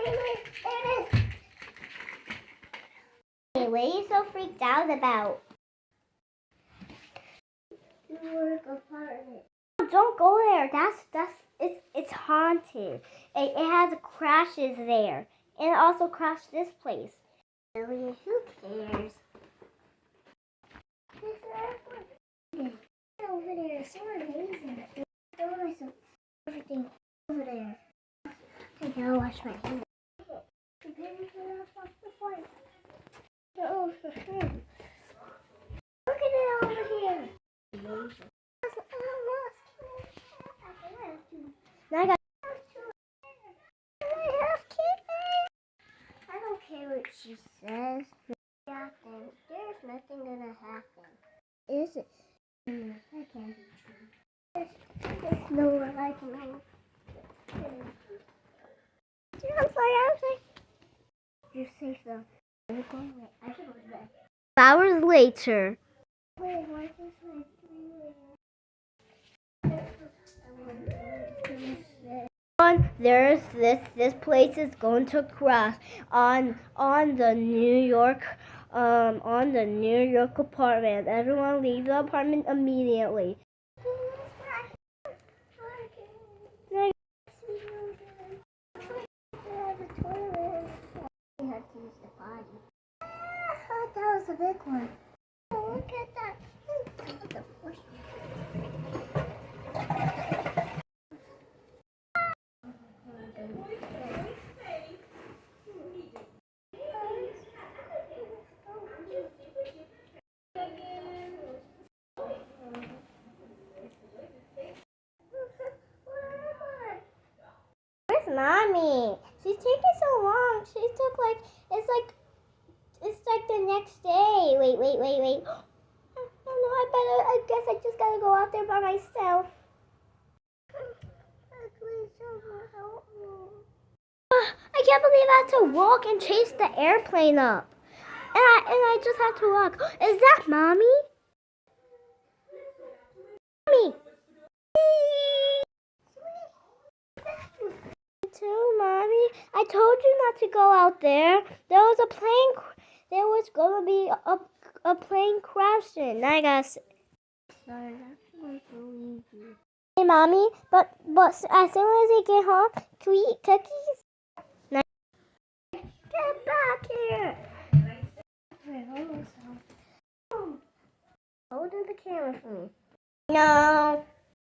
There it is. Hey, what are you so freaked out about? New York apartment. Don't go there. It's haunted. It has crashes there. And it also crashed this place. Really, who cares? Over there, it's so amazing. Everything over there. I gotta wash my hands. Oh, for sure. Look at it over here. Now I got. I don't care what she says. There's nothing gonna happen. Is it? I can't. There's nowhere I can go. I'm sorry. You're safe though. I should go to bed. Hours later. Wait, why is this there's this place is going to crash on the New York apartment. Everyone leave the apartment immediately. That was a big one. Oh, look at that. Where's Mommy? She's taking so long. She took it's like the next day. Wait. I guess I just gotta go out there by myself. Please, someone help me. I can't believe I had to walk and chase the airplane up. And I just had to walk. Is that Mommy? Mommy. Too, Mommy. I told you not to go out there. There was gonna be a plane crashing. I guess. Sorry, hey, Mommy. But as soon as I get home, can we eat cookies? Get back here. Hold the camera for me. No.